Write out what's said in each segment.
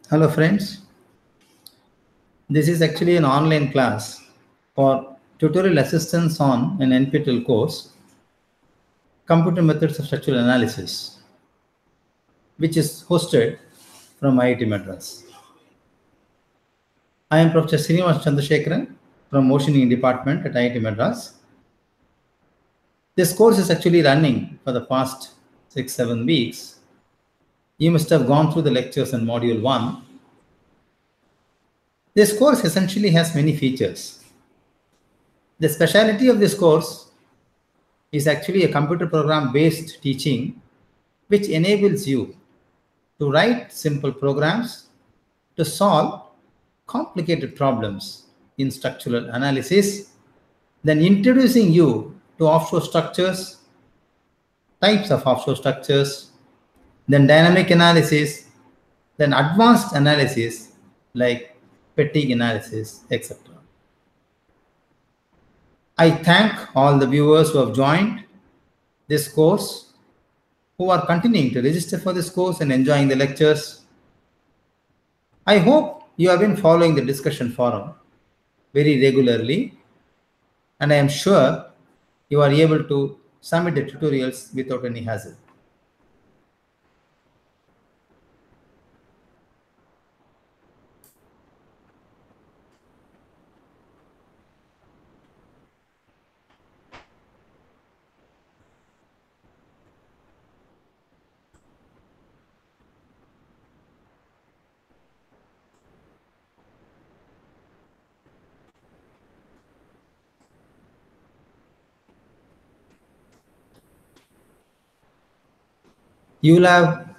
Hello friends, this is actually an online class for tutorial assistance on an NPTEL course, Computer Methods of Structural Analysis, which is hosted from IIT Madras. I am Professor Srinivas Chandrasekharan from Oceaning Department at IIT Madras. This course is actually running for the past 6-7 weeks. You must have gone through the lectures in Module 1. This course essentially has many features. The specialty of this course is actually a computer program based teaching which enables you to write simple programs to solve complicated problems in structural analysis, then introducing you to offshore structures, types of offshore structures, then dynamic analysis, then advanced analysis like fatigue analysis, etc. I thank all the viewers who have joined this course, who are continuing to register for this course and enjoying the lectures. I hope you have been following the discussion forum very regularly, and I am sure you are able to submit the tutorials without any hassle. You will have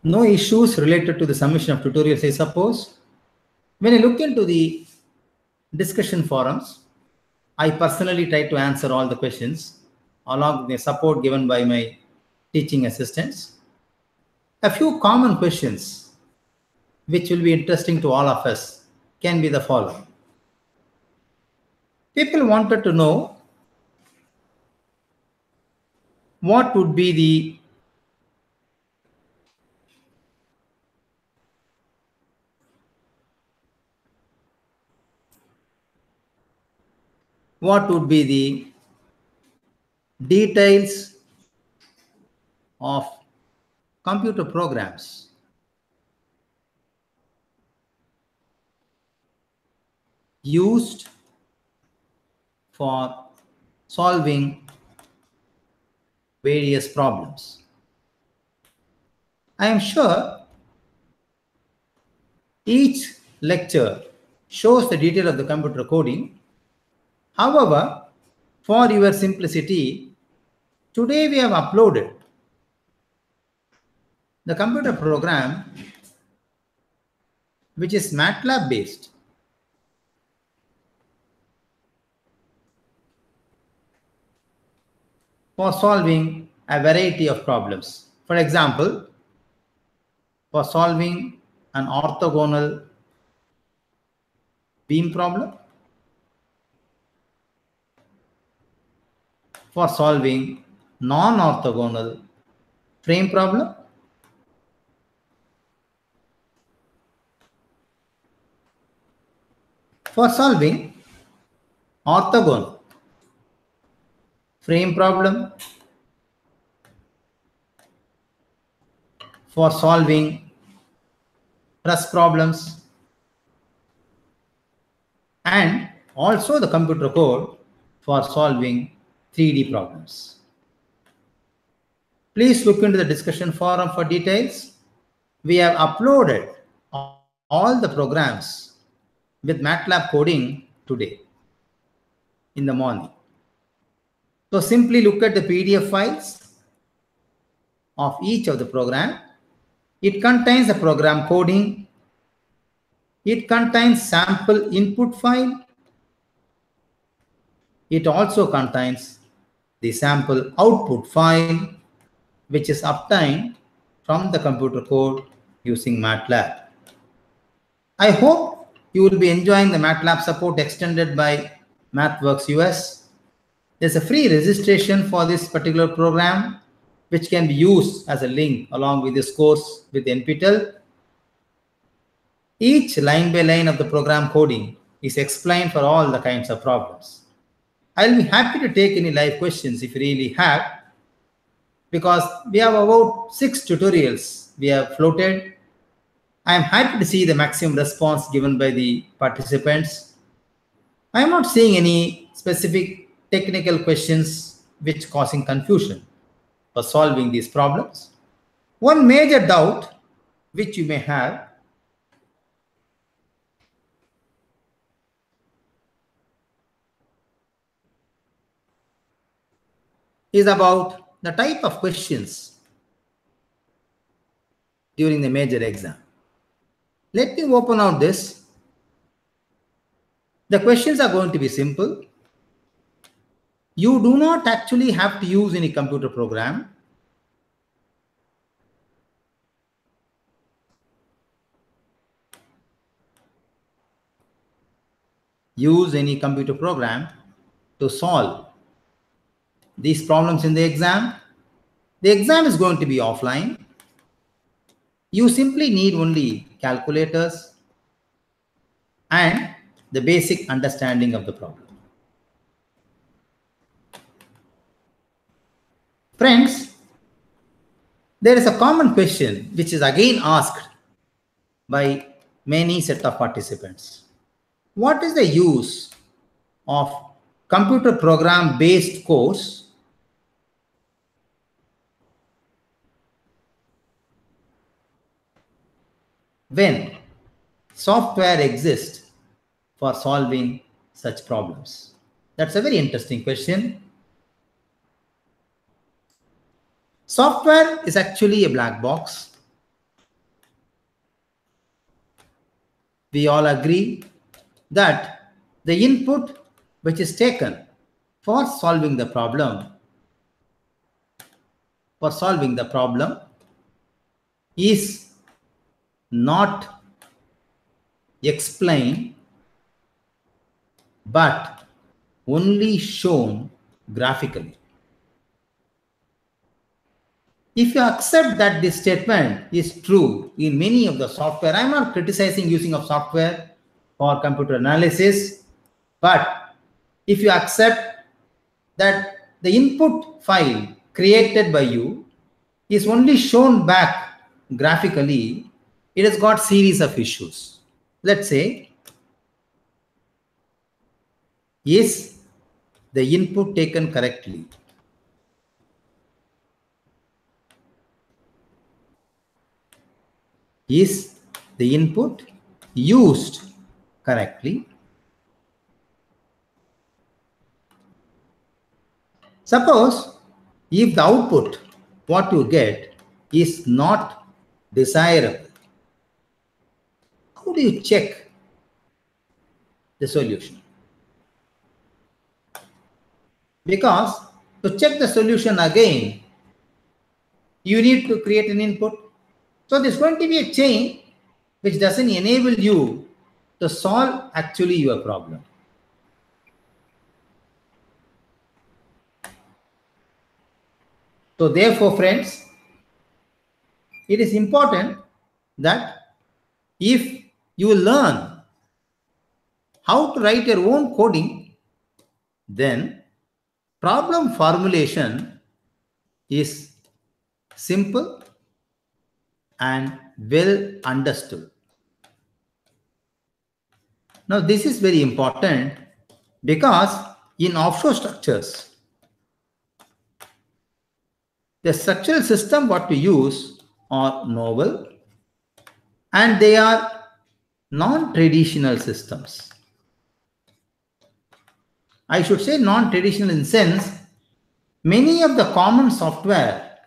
no issues related to the submission of tutorials, I suppose. When I look into the discussion forums, I personally try to answer all the questions along with the support given by my teaching assistants. A few common questions which will be interesting to all of us can be the following. People wanted to know what would be the details of computer programs used for solving various problems. I am sure each lecture shows the detail of the computer coding. However, for your simplicity, today we have uploaded the computer program which is MATLAB based. For solving a variety of problems. For example, for solving an orthogonal beam problem, for solving non-orthogonal frame problem, for solving orthogonal frame problem, for solving truss problems, and also the computer code for solving 3D problems. Please look into the discussion forum for details. We have uploaded all the programs with MATLAB coding today in the morning. So simply look at the PDF files of each of the program. It contains the program coding. It contains sample input file. It also contains the sample output file, which is obtained from the computer code using MATLAB. I hope you will be enjoying the MATLAB support extended by MathWorks US. There's a free registration for this particular program. which can be used as a link along with this course with NPTEL. Each line by line of the program coding is explained for all the kinds of problems. I'll be happy to take any live questions if you really have, because we have about 6 tutorials we have floated. I am happy to see the maximum response given by the participants. I am not seeing any specific technical questions which causing confusion for solving these problems. One major doubt which you may have is about the type of questions during the major exam. Let me open out this. The questions are going to be simple. You do not actually have to use any computer program. Use any computer program to solve these problems in the exam. The exam is going to be offline. You simply need only calculators and the basic understanding of the problem. Friends, there is a common question which is again asked by many set of participants. What is the use of computer program based course when software exists for solving such problems? That's a very interesting question. Software is actually a black box. We all agree that the input which is taken for solving the problem is not explained but only shown graphically. If you accept that this statement is true in many of the software, I'm not criticizing using of software for computer analysis, but if you accept that the input file created by you is only shown back graphically, it has got series of issues. Let's say, is the input taken correctly? Is the input used correctly? Suppose if the output, what you get, is not desirable, how do you check the solution? Because to check the solution again, you need to create an input. So there's going to be a chain which doesn't enable you to solve actually your problem. So therefore, friends, it is important that if you learn how to write your own coding, then problem formulation is simple and well understood. Now, this is very important because in offshore structures, the structural system what we use are novel and they are non-traditional systems. I should say non-traditional in the sense, many of the common software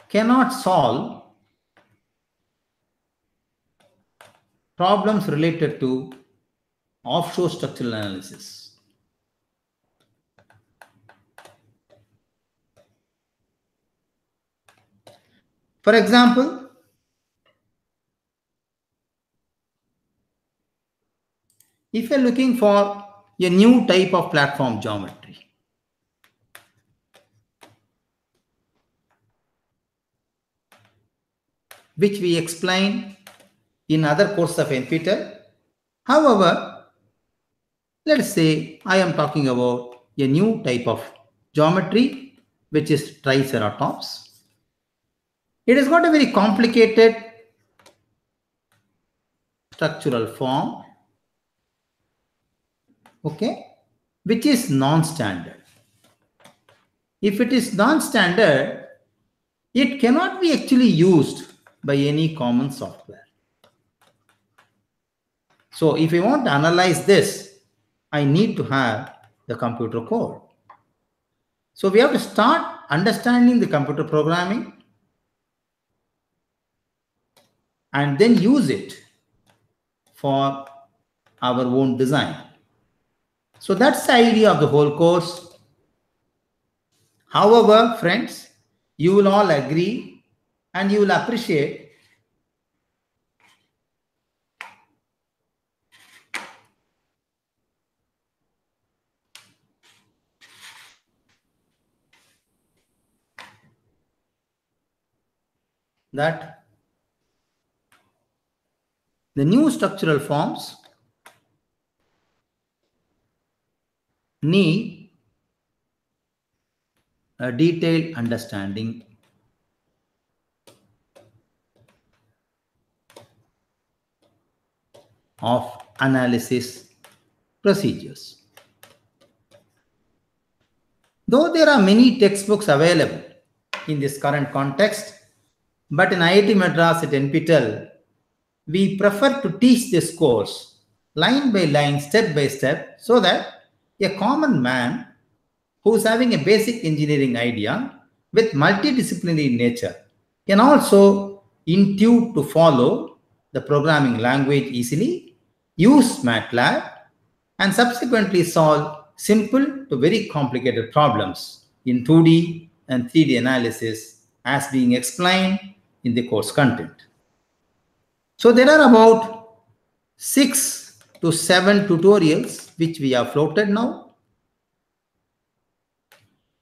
cannot solve problems related to offshore structural analysis. For example, if you're looking for a new type of platform geometry, which we explain in other courses of NPTEL. However, let's say I am talking about a new type of geometry, which is triceratops. It has got a very complicated structural form, okay, which is non-standard. If it is non-standard, it cannot be actually used by any common software. So if I want to analyze this, I need to have the computer code. So we have to start understanding the computer programming and then use it for our own design. So that's the idea of the whole course. However, friends, you will all agree and you will appreciate that the new structural forms need a detailed understanding of analysis procedures. Though there are many textbooks available in this current context, but in IIT Madras at NPTEL, we prefer to teach this course line by line, step by step, so that a common man who's having a basic engineering idea with multidisciplinary nature can also intuit to follow the programming language easily, use MATLAB, and subsequently solve simple to very complicated problems in 2D and 3D analysis as being explained in the course content. So there are about 6 to 7 tutorials which we have floated now.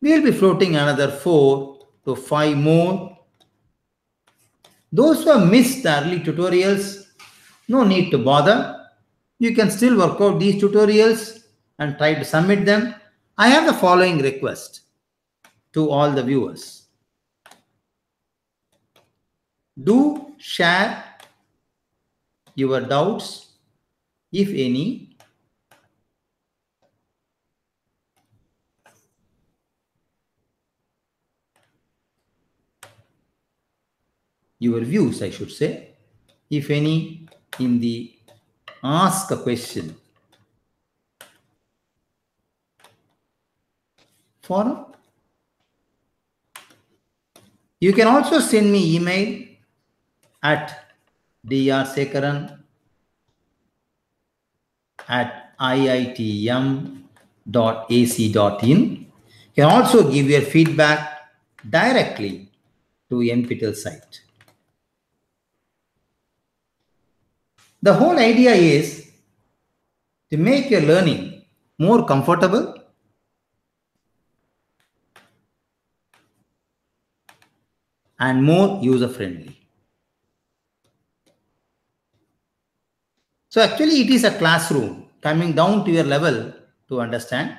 We will be floating another 4 to 5 more. Those who have missed the early tutorials, no need to bother. You can still work out these tutorials and try to submit them. I have the following request to all the viewers. Do share your doubts, if any, your views, I should say, if any, in the ask a question forum. You can also send me email at drsekaran@iitm.ac.in. You can also give your feedback directly to NPTEL site. The whole idea is to make your learning more comfortable and more user-friendly. So actually it is a classroom coming down to your level to understand.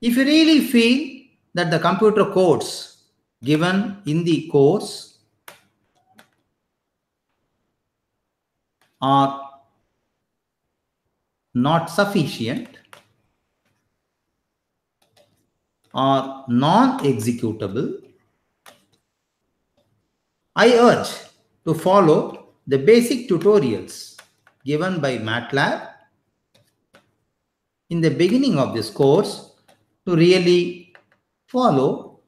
If you really feel that the computer codes given in the course are not sufficient or non-executable, I urge to follow the basic tutorials given by MATLAB in the beginning of this course to really follow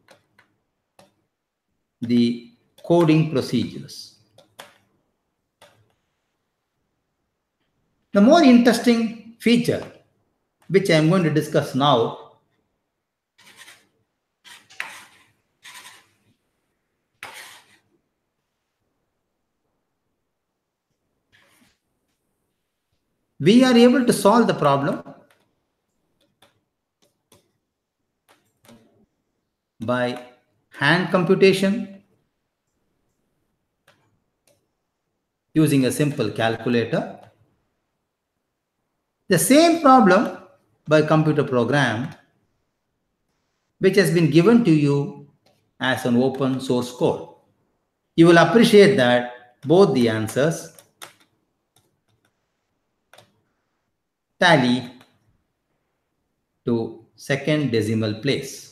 the coding procedures. The more interesting feature which I am going to discuss now we are able to solve the problem by hand computation, using a simple calculator. The same problem by computer program which has been given to you as an open source code. You will appreciate that both the answers tally to second decimal place.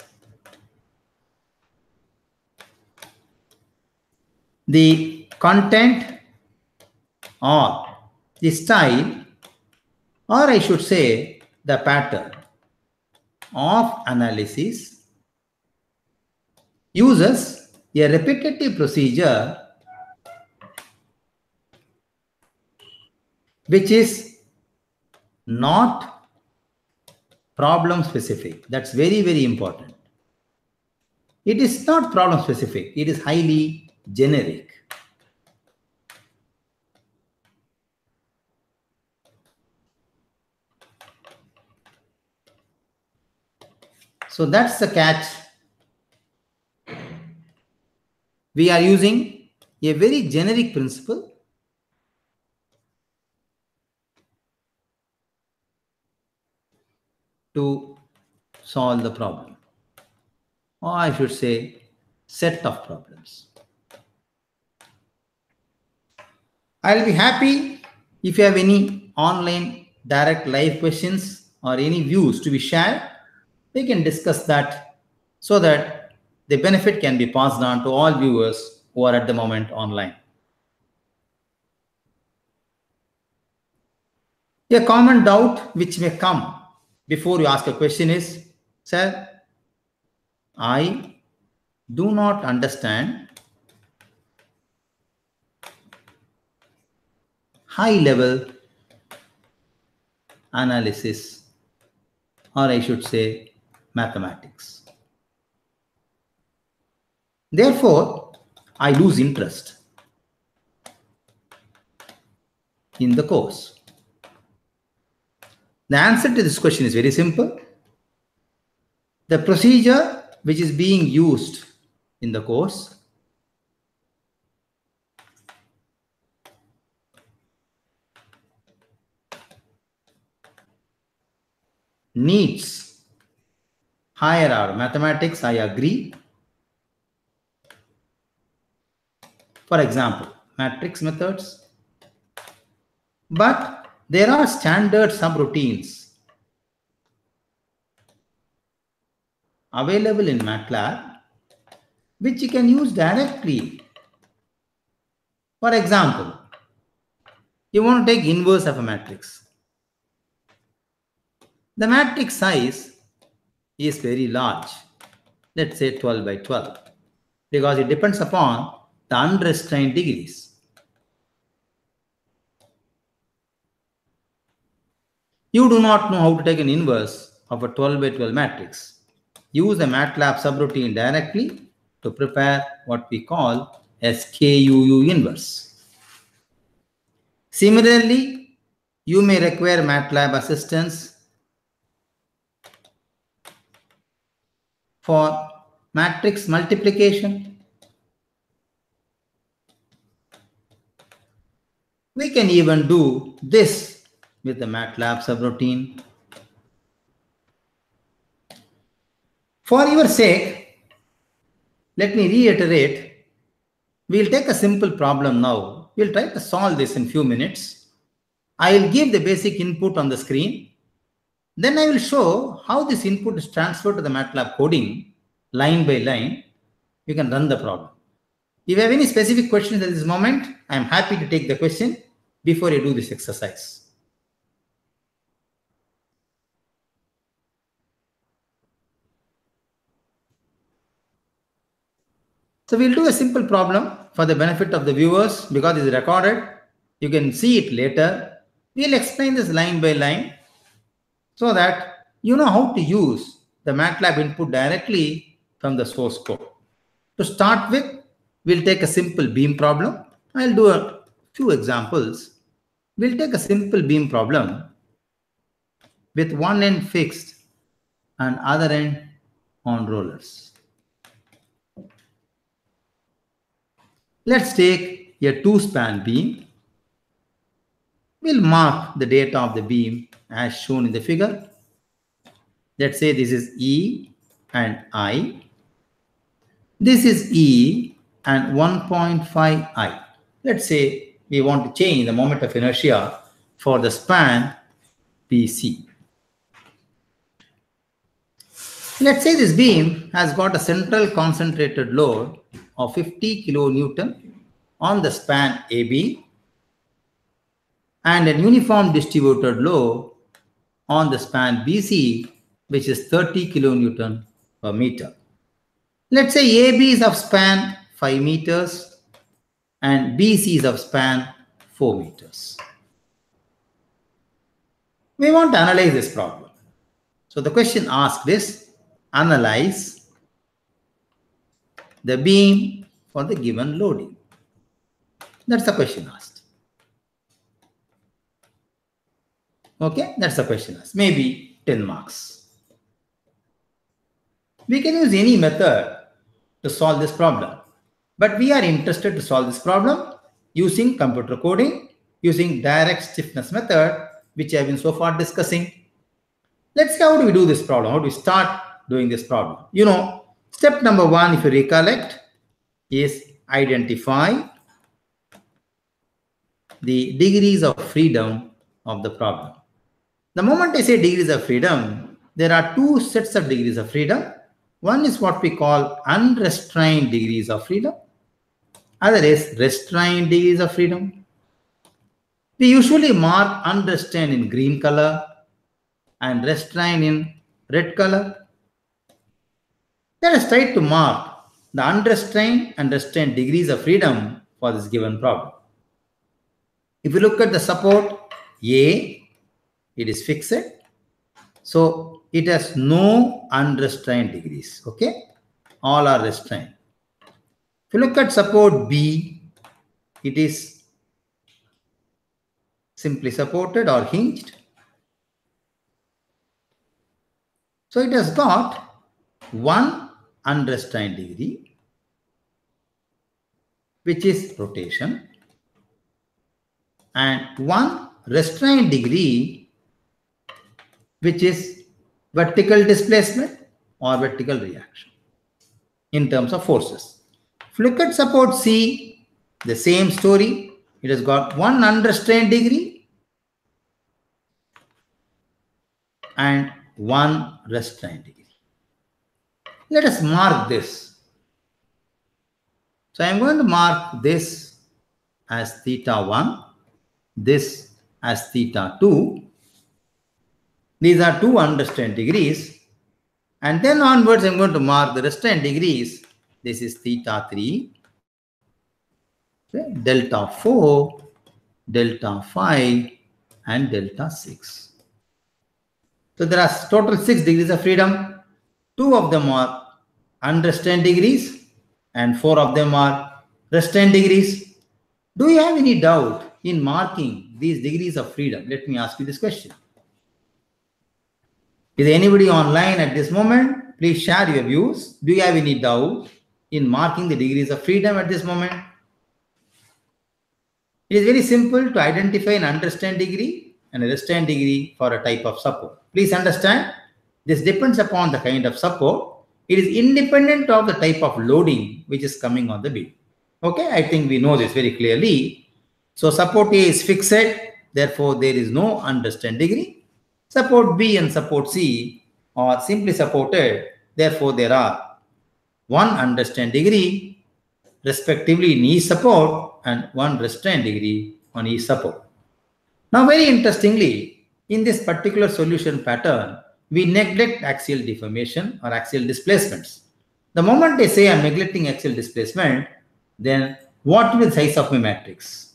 The content or the style, or I should say the pattern of analysis uses a repetitive procedure which is not problem specific. That's very, very important. It is not problem specific. It is highly generic. So that's the catch. We are using a very generic principle to solve the problem, or I should say set of problems. I'll be happy if you have any online direct live questions or any views to be shared. We can discuss that so that the benefit can be passed on to all viewers who are at the moment online. A common doubt which may come before you ask a question is, sir, I do not understand high level analysis, or I should say mathematics. Therefore, I lose interest in the course. The answer to this question is very simple. The procedure which is being used in the course needs higher order mathematics, I agree. For example, matrix methods. But there are standard subroutines available in MATLAB which you can use directly. For example, you want to take inverse of a matrix. The matrix size is very large, let's say 12 by 12, because it depends upon the unrestrained degrees. You do not know how to take an inverse of a 12 by 12 matrix. Use the MATLAB subroutine directly to prepare what we call SKUU inverse. Similarly, you may require MATLAB assistance for matrix multiplication. We can even do this with the MATLAB subroutine. For your sake, let me reiterate, we'll take a simple problem now. We'll try to solve this in a few minutes. I'll give the basic input on the screen. Then I will show how this input is transferred to the MATLAB coding line by line. You can run the problem. If you have any specific questions at this moment, I am happy to take the question before you do this exercise. So we'll do a simple problem for the benefit of the viewers because it is recorded. You can see it later. We'll explain this line by line so that you know how to use the MATLAB input directly from the source code. To start with, we'll take a simple beam problem. I'll do a few examples. We'll take a simple beam problem with one end fixed and other end on rollers. Let's take a two-span beam. We'll mark the data of the beam as shown in the figure. Let's say this is E and I. This is E and 1.5 I. Let's say we want to change the moment of inertia for the span BC. Let's say this beam has got a central concentrated load of 50 kilonewton on the span AB and an uniform distributed load on the span BC, which is 30 kilonewton per meter. Let's say AB is of span 5 meters and BC is of span 4 meters. We want to analyze this problem. So the question asked is, analyze the beam for the given loading. That's the question asked. Okay, that's the question asked. Maybe 10 marks. We can use any method to solve this problem, but we are interested to solve this problem using computer coding, using direct stiffness method, which I have been so far discussing. Let's see how do we do this problem, how do we start doing this problem. You know, step number 1, if you recollect, is identify the degrees of freedom of the problem. The moment I say degrees of freedom, there are two sets of degrees of freedom. One is what we call unrestrained degrees of freedom. Other is restrained degrees of freedom. We usually mark unrestrained in green color and restrained in red color. Let us try to mark the unrestrained and restrained degrees of freedom for this given problem. If you look at the support A, it is fixed. So it has no unrestrained degrees. Okay, all are restrained. If you look at support B, it is simply supported or hinged. So it has got one unrestrained degree, which is rotation, and one restrained degree, which is vertical displacement or vertical reaction in terms of forces. If you look at support C, the same story. It has got one unrestrained degree and one restrained degree. Let us mark this. So I am going to mark this as theta 1, this as theta 2. These are two unrestrained degrees. And then onwards, I am going to mark the restrained degrees. This is theta 3, okay, delta 4, delta 5, and delta 6. So there are total 6 degrees of freedom. 2 of them are unrestrained degrees and 4 of them are restrained degrees. Do you have any doubt in marking these degrees of freedom? Let me ask you this question. Is anybody online at this moment? Please share your views. Do you have any doubt in marking the degrees of freedom at this moment? It is very simple to identify an unrestrained degree and a restrained degree for a type of support. Please understand, this depends upon the kind of support. It is independent of the type of loading which is coming on the beam. Okay, I think we know this very clearly. So support A is fixed, therefore there is no unrestrained degree. Support B and support C are simply supported, therefore there are one unrestrained degree respectively in each support and one restrained degree on each support. Now very interestingly, in this particular solution pattern, we neglect axial deformation or axial displacements. The moment I say I'm neglecting axial displacement, then what will be the size of my matrix?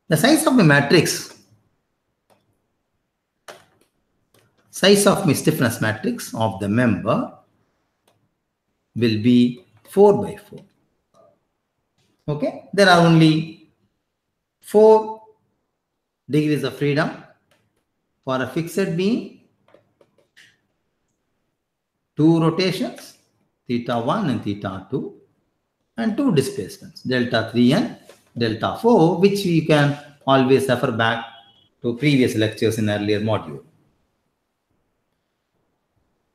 The size of my matrix, size of my stiffness matrix of the member will be 4 by 4. Okay, there are only 4 degrees of freedom for a fixed beam, 2 rotations, theta 1 and theta 2, and 2 displacements, delta 3 and delta 4, which we can always refer back to previous lectures in earlier module.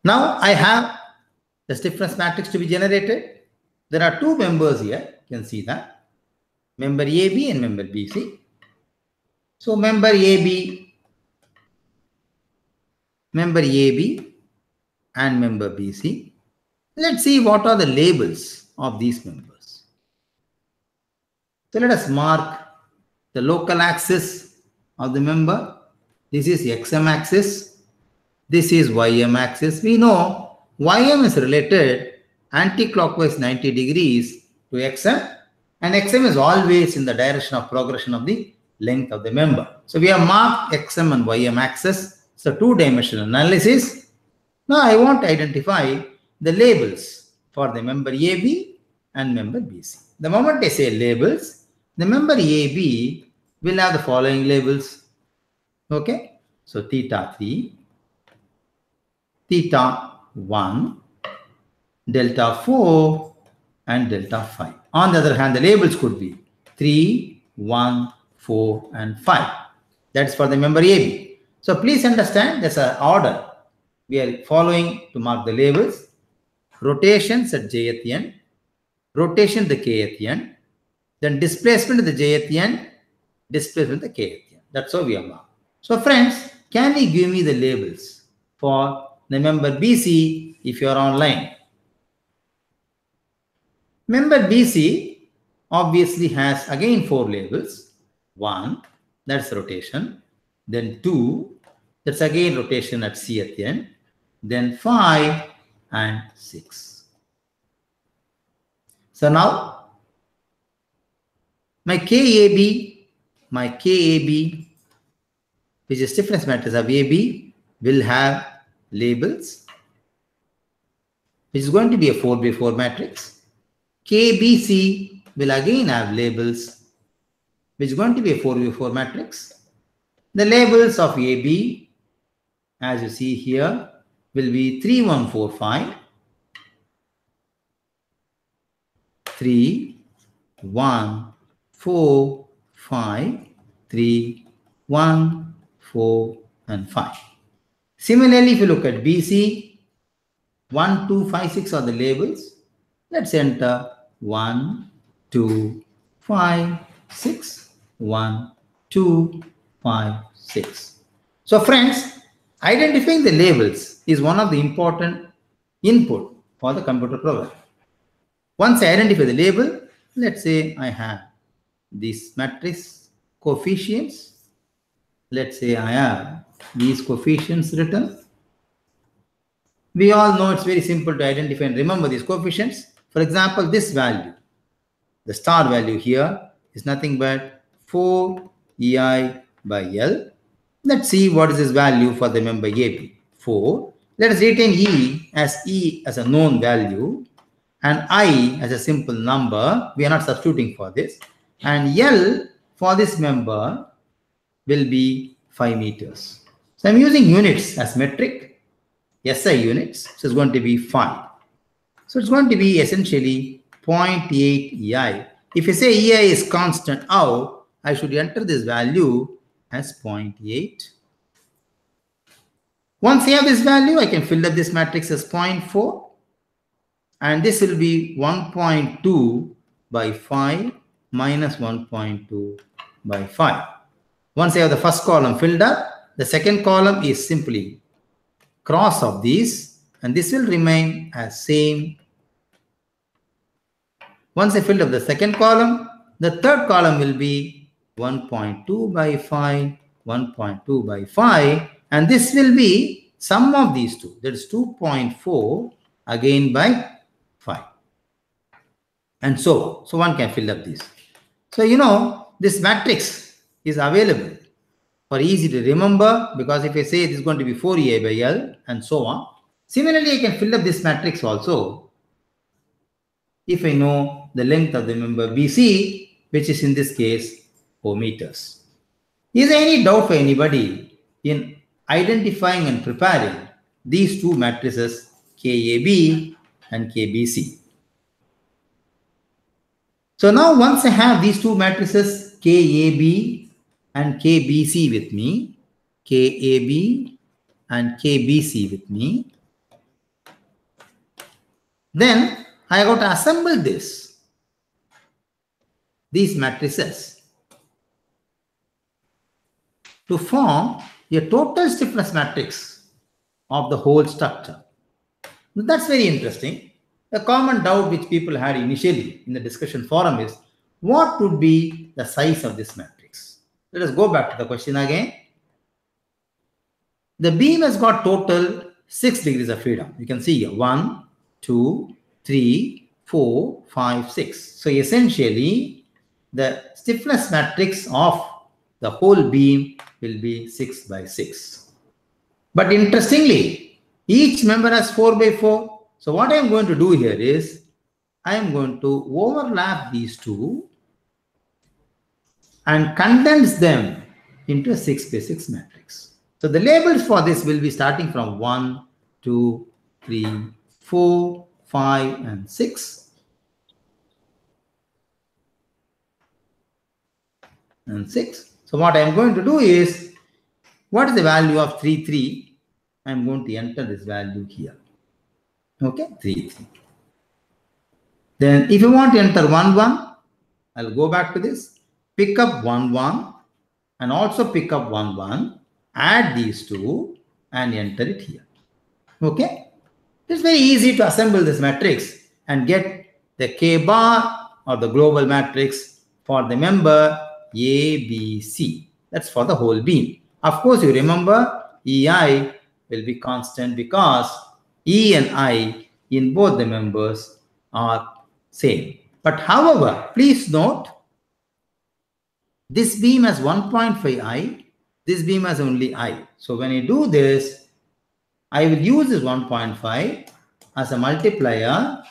Now I have the stiffness matrix to be generated. There are two members here. You can see that. Member AB and member BC. So member AB and member BC. Let's see what are the labels of these members. So let us mark the local axis of the member. This is XM axis. This is YM axis. We know YM is related anti-clockwise 90 degrees to XM, and XM is always in the direction of progression of the length of the member. So we have marked XM and YM axis. It's a two-dimensional analysis. Now I want to identify the labels for the member AB and member BC. The moment I say labels, the member AB will have the following labels. Okay, so theta 3, theta 1, delta 4, and delta 5. On the other hand, the labels could be 3, 1, 4, and 5. That's for the member AB. So please understand there's an order we are following to mark the labels. Rotations at j at the end, rotation at the k at the end, then displacement at the j at the end, displacement at the k at the end. That's how we are marked. So friends, can you give me the labels for the member BC if you are online? Member BC obviously has again 4 labels. 1, that's rotation. Then 2, that's again rotation at C at the end. Then 5 and 6. So now my KAB, which is stiffness matrix of AB, will have labels, which is going to be a 4x4 matrix. KBC will again have labels, which is going to be a 4x4 matrix. The labels of AB, as you see here, will be 3, 1, 4, 5, 3, 1, 4, 5, 3, 1, 4, and 5. Similarly, if you look at BC, 1, 2, 5, 6 are the labels. Let's enter 1, 2, 5, 6, 1, 2, 5, 6. So friends, identifying the labels is one of the important input for the computer program. Once I identify the label, let's say I have this matrix coefficients. Let's say I have these coefficients written. We all know it's very simple to identify and remember these coefficients. For example, this value, the star value here, is nothing but 4 EI by L. Let's see what is this value for the member AB. 4. Let us retain E as a known value and I as a simple number. We are not substituting for this. And L for this member will be 5 meters. So I'm using units as metric, SI units. So it's going to be 5. So it's going to be essentially 0.8 EI. If you say EI is constant out, I should enter this value as 0.8. Once I have this value, I can fill up this matrix as 0.4. And this will be 1.2 by 5 minus 1.2 by 5. Once I have the first column filled up, the second column is simply cross of these, and this will remain as same. Once I filled up the second column, the third column will be 1.2 by 5, 1.2 by 5, and this will be sum of these two. That is 2.4 again by 5. And so on. So one can fill up this. So you know, this matrix is available for easy to remember, because if I say it is going to be 4 EI by L and so on. Similarly, I can fill up this matrix also if I know the length of the member BC, which is in this case 4 meters. Is there any doubt for anybody in identifying and preparing these two matrices KAB and KBC? So now once I have these two matrices KAB and KBC with me, KAB and KBC with me. Then I got to assemble these matrices to form a total stiffness matrix of the whole structure. That's very interesting. A common doubt which people had initially in the discussion forum is, what would be the size of this matrix? Let us go back to the question again. The beam has got total 6 degrees of freedom. You can see here 1, 2, 3, 4, 5, 6. So essentially, the stiffness matrix of the whole beam will be 6 by 6. But interestingly, each member has 4 by 4. So what I am going to do here is, I am going to overlap these two and condense them into a 6 by 6 matrix. So the labels for this will be starting from 1, 2, 3, 4, 5, and 6. And 6. So what I am going to do is, what is the value of 3, 3? I am going to enter this value here. Okay, 3, 3. Then if you want to enter 1, 1, I'll go back to this, pick up 1, 1, and also pick up 1, 1, add these two, and enter it here. Okay? It's very easy to assemble this matrix and get the K bar or the global matrix for the member ABC. That's for the whole beam. Of course, you remember EI will be constant because E and I in both the members are same. But however, please note, this beam has 1.5 I, this beam has only I. So when I do this, I will use this 1.5 as a multiplier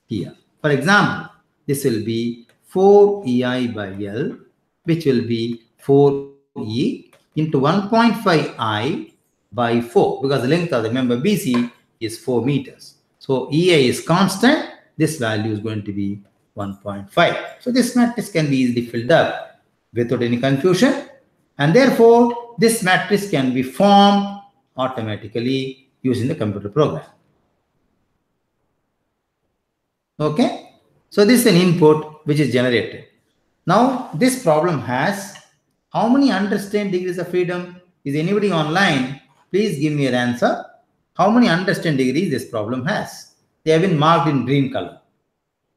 here. For example, this will be 4 EI by L, which will be 4E into 1.5 I by 4, because the length of the member BC is 4 meters. So EI is constant. This value is going to be 1.5. So this matrix can be easily filled up without any confusion. And therefore, this matrix can be formed automatically using the computer program. Okay. So this is an input which is generated. Now, this problem has how many understand degrees of freedom? Is anybody online? Please give me an answer. How many understand degrees this problem has? They have been marked in green color.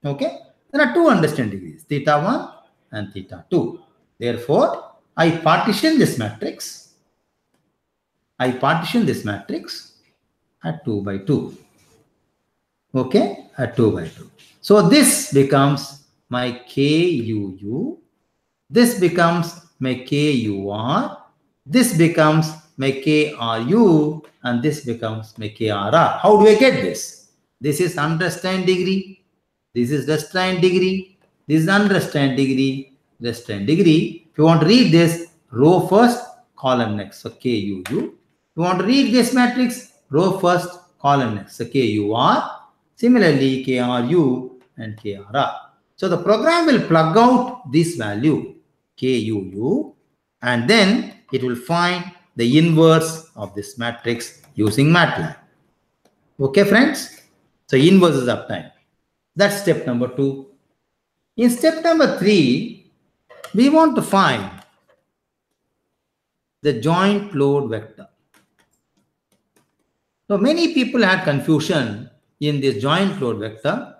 Okay. There are 2 understand degrees, theta 1 and theta 2. Therefore, I partition this matrix. I partition this matrix at 2 by 2. Okay, at 2 by 2. So this becomes my KUU. This becomes my KUR. This becomes my KRU. And this becomes my KRR. How do I get this? This is understand degree. This is restraint degree. This is understand degree. Restraint degree. If you want to read this, row first, column next. So KUU. If you want to read this matrix, row first, column next. So KUR. Similarly, KRU and KRR. So the program will plug out this value, KUU, and then it will find the inverse of this matrix using MATLAB. Okay, friends? So inverse is uptime. That's step number 2. In step number 3, we want to find the joint load vector. So many people had confusion in this joint load vector.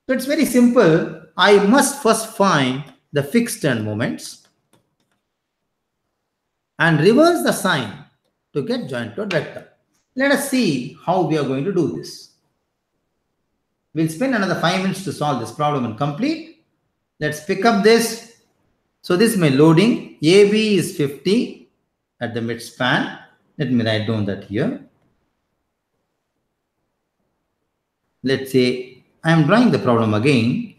So it's very simple. I must first find the fixed end moments and reverse the sign to get joint load vector. Let us see how we are going to do this. We'll spend another 5 minutes to solve this problem and complete. Let's pick up this. So this is my loading. AB is 50 at the mid span. Let me write down that here. Let's say I am drawing the problem again.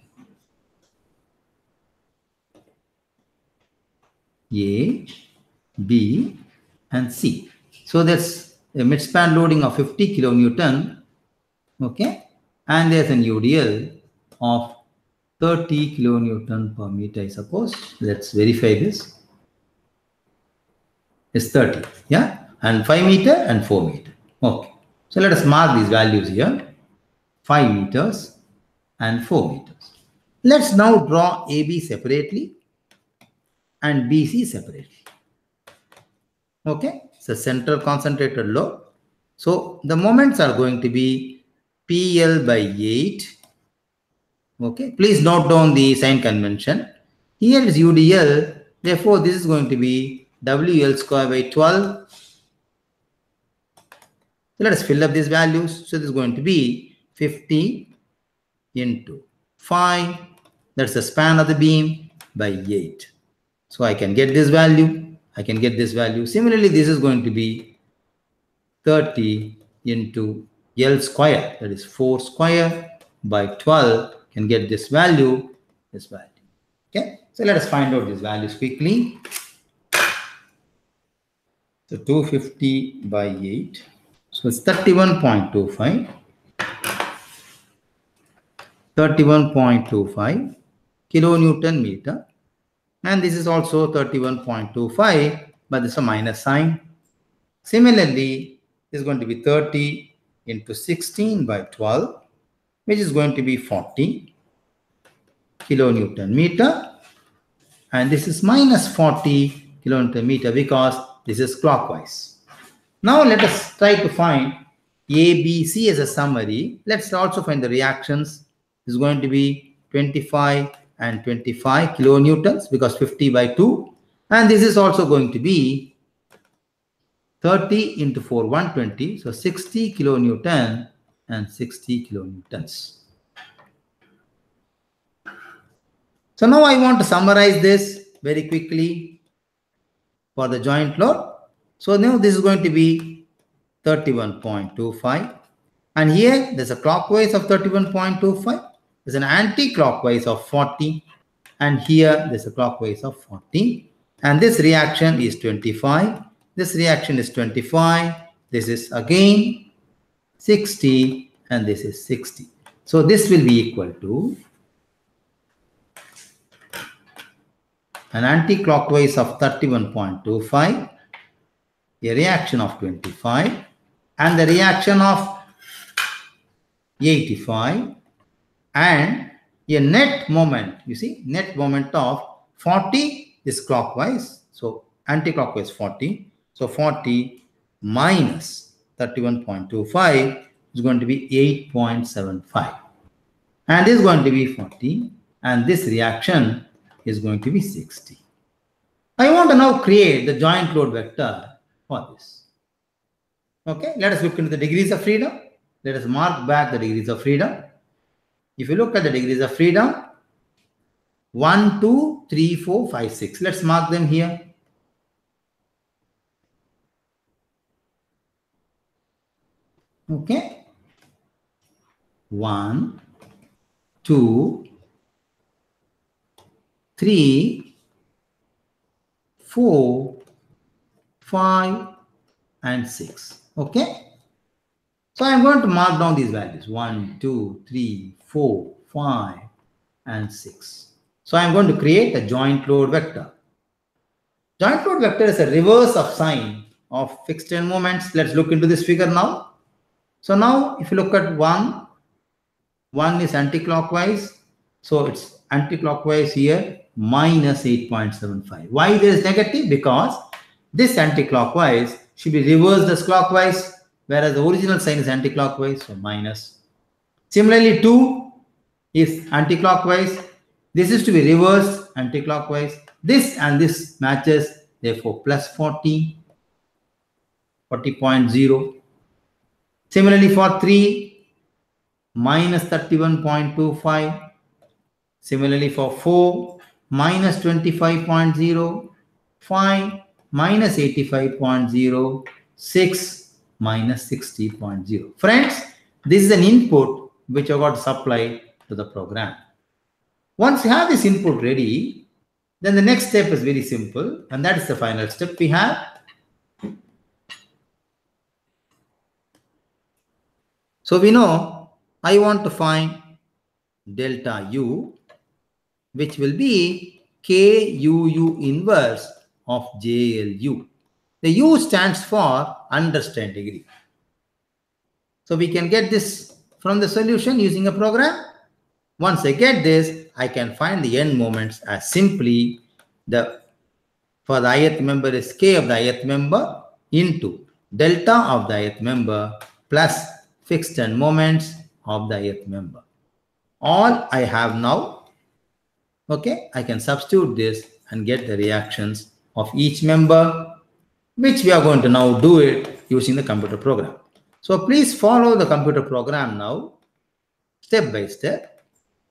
A, B, and C. So that's a mid-span loading of 50 kilonewton. Okay. And there's an UDL of 30 kilonewton per meter, I suppose. Let's verify this. is 30. Yeah. And 5 meter and 4 meter. Okay. So let us mark these values here. 5 meters and 4 meters. Let's now draw AB separately and BC separately. Okay. So central concentrated load. So the moments are going to be PL by 8. Okay. Please note down the sign convention. Here is UDL. Therefore, this is going to be WL square by 12. So let us fill up these values. So this is going to be 50 into 5. That's the span of the beam by 8. So I can get this value. I can get this value. Similarly, this is going to be 30 into L square. That is 4 square by 12. Can get this value. This value. Okay. So let us find out these values quickly. So 250 by 8. So it's 31.25. 31.25 kilonewton meter. And this is also 31.25, but this is a minus sign. Similarly, this is going to be 30 into 16 by 12, which is going to be 40 kilonewton meter. And this is minus 40 kilonewton meter because this is clockwise. Now let us try to find ABC as a summary. Let's also find the reactions. This is going to be 25 and 25 kilonewtons because 50 by 2. And this is also going to be 30 into 4, 120. So 60 kilonewton and 60 kilonewtons. So now I want to summarize this very quickly for the joint load. So now this is going to be 31.25. And here there's a clockwise of 31.25. There's an anti-clockwise of 40. And here there's a clockwise of 40. And this reaction is 25. This reaction is 25. This is again 60. And this is 60. So this will be equal to an anti-clockwise of 31.25, a reaction of 25, and the reaction of 85, and a net moment, you see, net moment of 40 is clockwise, so anti-clockwise 40. So 40 minus 31.25 is going to be 8.75. And this is going to be 40, and this reaction is going to be 60. I want to now create the joint load vector for this. Okay, let us look into the degrees of freedom. Let us mark back the degrees of freedom. If you look at the degrees of freedom, 1, 2, 3, 4, 5, 6. Let's mark them here. Okay. 1, 2, 3, 4, 5, and 6. Okay. So I am going to mark down these values 1, 2, 3, 4, 5, and 6. So I am going to create a joint load vector. Joint load vector is a reverse of sign of fixed end moments. Let's look into this figure now. So now if you look at 1 is anti-clockwise. So it's anti-clockwise here minus 8.75. Why there is negative? Because this anti-clockwise should be reversed as clockwise, whereas the original sign is anti-clockwise, so minus. Similarly, 2 is anti-clockwise. This is to be reversed anti-clockwise. This and this matches, therefore plus 40, 40.0. Similarly, for 3, minus 31.25. Similarly, for 4, minus 25.0. 5, minus 85.0. 6, minus 60.0. Friends, this is an input which I got to supply to the program. Once you have this input ready, then the next step is very simple, and that is the final step we have. So we know I want to find delta U, which will be KUU inverse of JLU. The U stands for unrestrained degree. So we can get this from the solution using a program. Once I get this, I can find the end moments as simply for the ith member is k of the ith member into delta of the ith member plus fixed end moments of the ith member. All I have now, okay, I can substitute this and get the reactions of each member, which we are going to now do it using the computer program. So please follow the computer program now, step by step,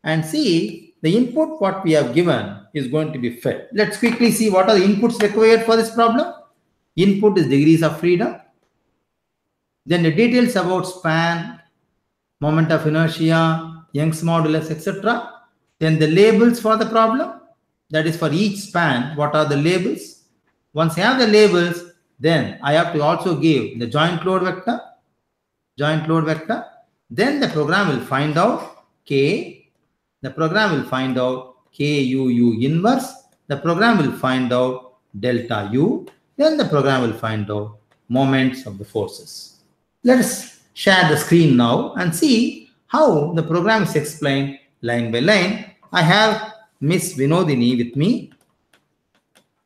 and see the input what we have given is going to be fed. Let's quickly see what are the inputs required for this problem. Input is degrees of freedom. Then the details about span, moment of inertia, Young's modulus, etc. Then the labels for the problem, that is for each span, what are the labels? Once I have the labels, then I have to also give the joint load vector. Then the program will find out K. The program will find out KUU inverse. The program will find out delta U. Then the program will find out moments of the forces. Let us share the screen now and see how the program is explained line by line. I have Miss Vinodini with me,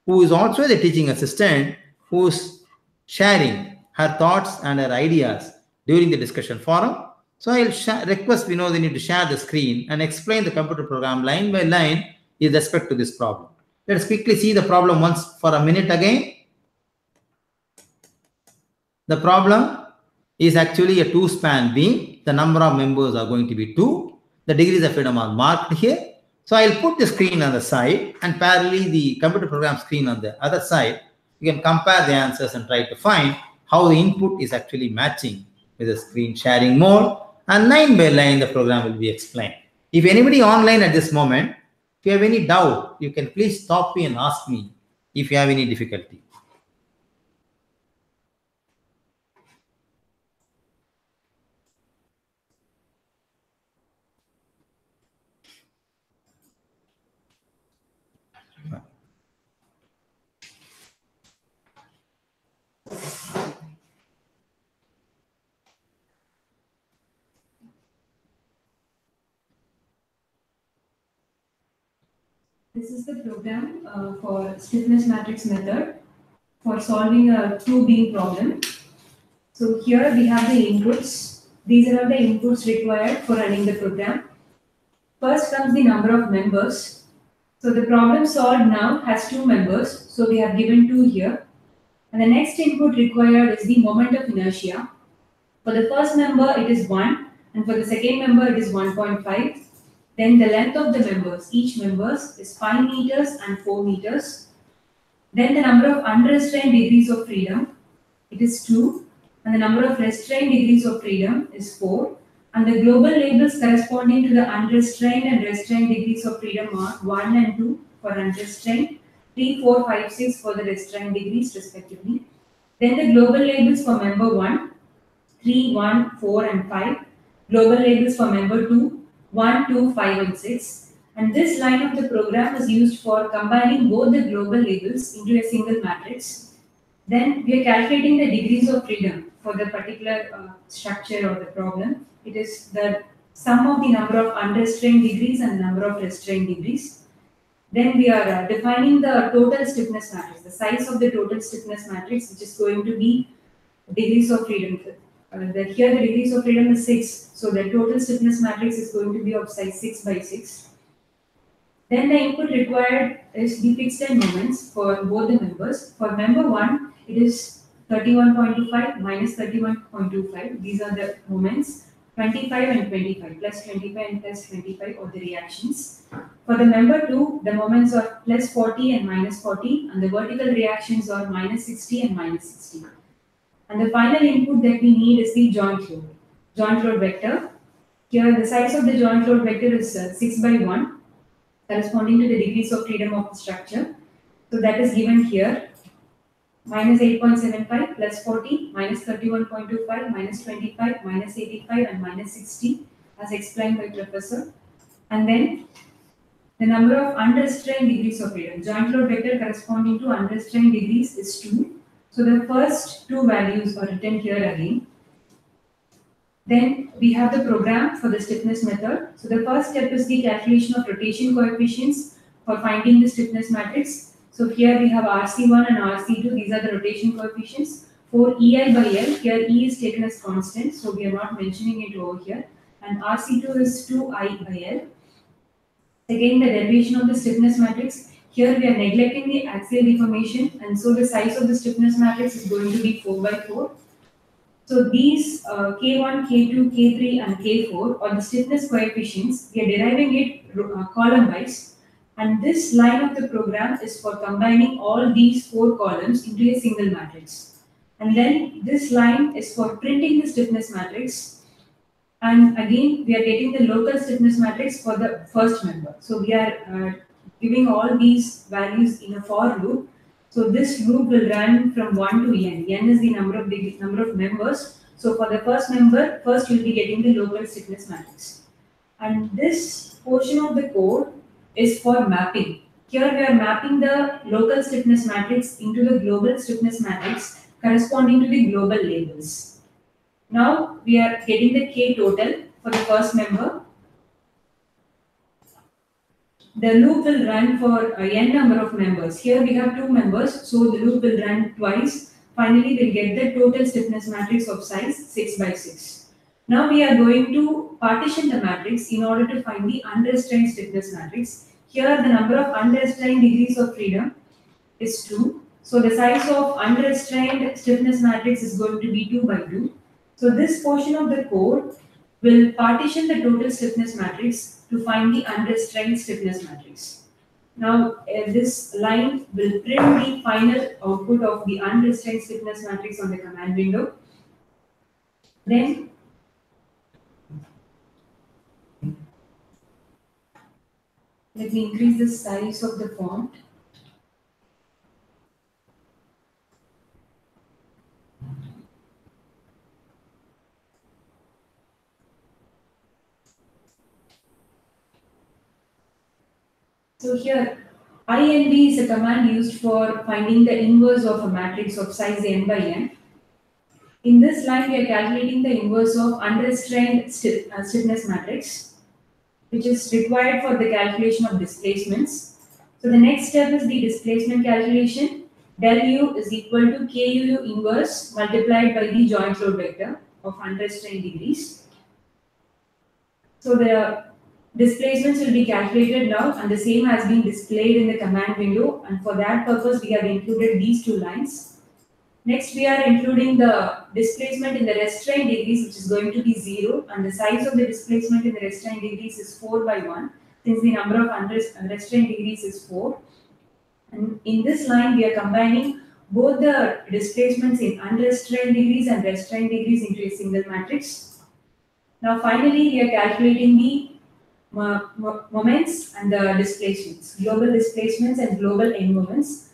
who is also the teaching assistant, who is sharing her thoughts and her ideas during the discussion forum. So I'll request Vinodini to share the screen and explain the computer program line by line with respect to this problem. Let's quickly see the problem once for a minute again. The problem is actually a two-span beam. The number of members are going to be 2. The degrees of freedom are marked here. So I'll put the screen on the side and parallelly the computer program screen on the other side. You can compare the answers and try to find how the input is actually matching with the screen sharing mode, and line by line the program will be explained. If anybody online at this moment, if you have any doubt, you can please stop me and ask me if you have any difficulty. This is the program for stiffness matrix method for solving a two-beam problem. So here we have the inputs. These are the inputs required for running the program. First comes the number of members. So the problem solved now has 2 members. So we have given 2 here. And the next input required is the moment of inertia. For the first member it is 1, and for the second member it is 1.5. Then the length of the members, each members is 5 meters and 4 meters. Then the number of unrestrained degrees of freedom, it is 2. And the number of restrained degrees of freedom is 4. And the global labels corresponding to the unrestrained and restrained degrees of freedom are 1 and 2 for unrestrained, 3, 4, 5, 6 for the restrained degrees respectively. Then the global labels for member 1, 3, 1, 4 and 5. Global labels for member 2, 1, 2, 5 and 6. And this line of the program is used for combining both the global labels into a single matrix. Then we are calculating the degrees of freedom for the particular structure or the problem. It is the sum of the number of unrestrained degrees and number of restrained degrees. Then we are defining the total stiffness matrix, the size of the total stiffness matrix, which is going to be degrees of freedom. Here the degrees of freedom is 6, so the total stiffness matrix is going to be of size 6 by 6. Then the input required is the fixed end moments for both the members. For member 1, it is 31.25 minus 31.25. These are the moments, 25 and 25, plus 25 and plus 25 are the reactions. For the member 2, the moments are plus 40 and minus 40, and the vertical reactions are minus 60 and minus 60. And the final input that we need is the joint load vector. Here the size of the joint load vector is 6 by 1, corresponding to the degrees of freedom of the structure. So that is given here, minus 8.75 plus 40, minus 31.25, minus 25, minus 85 and minus 60 as explained by professor. And then the number of unrestrained degrees of freedom. Joint load vector corresponding to unrestrained degrees is 2. So the first two values are written here again. Then we have the program for the stiffness method. So the first step is the calculation of rotation coefficients for finding the stiffness matrix. So here we have RC1 and RC2. These are the rotation coefficients. For EI by L, here E is taken as constant, so we are not mentioning it over here. And RC2 is 2I by L. Again, the derivation of the stiffness matrix. Here we are neglecting the axial deformation, and so the size of the stiffness matrix is going to be 4 by 4. So these K1, K2, K3 and K4 are the stiffness coefficients. We are deriving it column wise, and this line of the program is for combining all these 4 columns into a single matrix. And then this line is for printing the stiffness matrix. And again, we are getting the local stiffness matrix for the first member. So we are giving all these values in a for loop. So this loop will run from 1 to n. N is the number of members. So for the first member, first you will be getting the local stiffness matrix. And this portion of the code is for mapping. Here we are mapping the local stiffness matrix into the global stiffness matrix corresponding to the global labels. Now we are getting the K total for the first member. The loop will run for n number of members. Here we have 2 members, so the loop will run twice. Finally, we'll get the total stiffness matrix of size 6 by 6. Now we are going to partition the matrix in order to find the unrestrained stiffness matrix. Here the number of unrestrained degrees of freedom is 2. So the size of unrestrained stiffness matrix is going to be 2 by 2. So this portion of the code will partition the total stiffness matrix to find the unrestrained stiffness matrix. Now this line will print the final output of the unrestrained stiffness matrix on the command window. Then let me increase the size of the font. So here, INV is a command used for finding the inverse of a matrix of size n by n. In this line, we are calculating the inverse of unrestrained stiffness matrix, which is required for the calculation of displacements. So the next step is the displacement calculation. Del u is equal to KUU inverse multiplied by the joint load vector of unrestrained degrees. So the displacements will be calculated now, and the same has been displayed in the command window, and for that purpose we have included these 2 lines. Next we are including the displacement in the restrained degrees, which is going to be 0, and the size of the displacement in the restrained degrees is 4 by 1, since the number of unrestrained degrees is 4. And in this line we are combining both the displacements in unrestrained degrees and restrained degrees into a single matrix. Now finally we are calculating the moments and the displacements, global displacements and global end moments.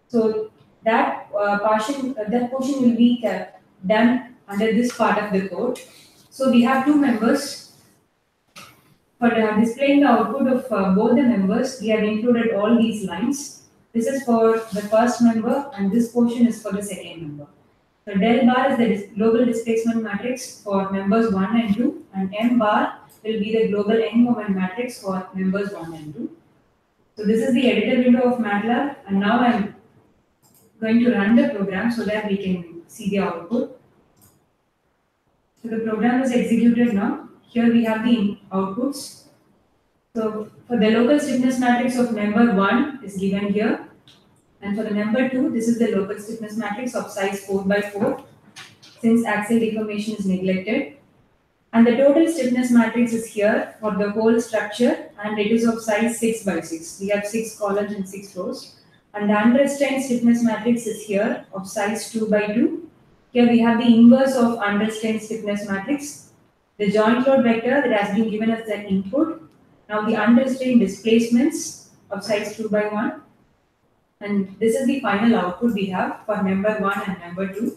So that portion will be done under this part of the code. So we have 2 members. For displaying the output of both the members, we have included all these lines. This is for the first member, and this portion is for the second member. So del bar is the global displacement matrix for members 1 and 2, and m bar will be the global end moment matrix for members 1 and 2. So this is the editor window of MATLAB, and now I am going to run the program so that we can see the output. So the program is executed now. Here we have the outputs. So for the local stiffness matrix of member 1 is given here, and for the member 2, this is the local stiffness matrix of size 4 by 4, since axial deformation is neglected. And the total stiffness matrix is here for the whole structure, and it is of size 6 by 6. We have 6 columns and 6 rows. And the unrestrained stiffness matrix is here of size 2 by 2. Here we have the inverse of unrestrained stiffness matrix, the joint load vector that has been given as the input. Now the unrestrained displacements of size 2 by 1. And this is the final output we have for member 1 and member 2.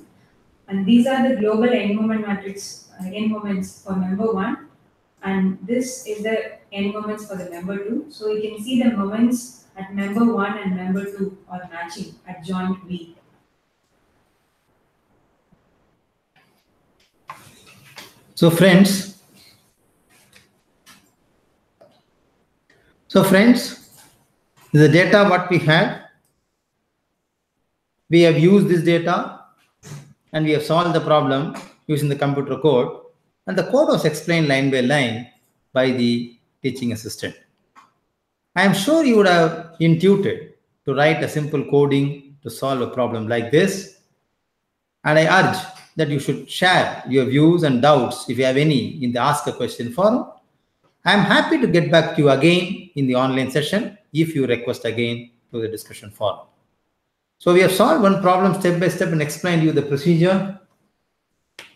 And these are the global end moment matrix, end moments for member 1, and this is the end moments for the member 2. So you can see the moments at member 1 and member 2 are matching at joint V. So friends, the data what we had, we have used this data and we have solved the problem using the computer code, and the code was explained line by line by the teaching assistant. I am sure you would have intuited to write a simple coding to solve a problem like this, and I urge that you should share your views and doubts if you have any in the Ask a Question forum. I am happy to get back to you again in the online session if you request again to the discussion forum. So we have solved one problem step by step and explained you the procedure.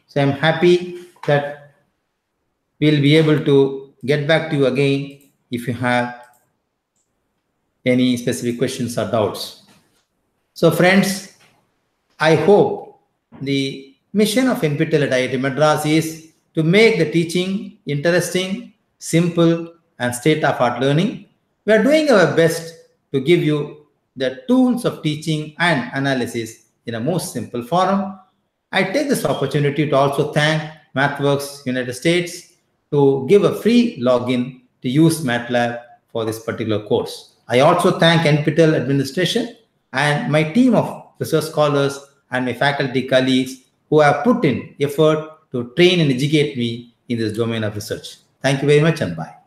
So I'm happy that we'll be able to get back to you again if you have any specific questions or doubts. So friends, I hope the mission of NPTEL at IIT Madras is to make the teaching interesting, simple, and state-of-art learning. We are doing our best to give you the tools of teaching and analysis in a most simple form. I take this opportunity to also thank MathWorks United States to give a free login to use MATLAB for this particular course. I also thank NPTEL administration and my team of research scholars and my faculty colleagues who have put in effort to train and educate me in this domain of research. Thank you very much and bye.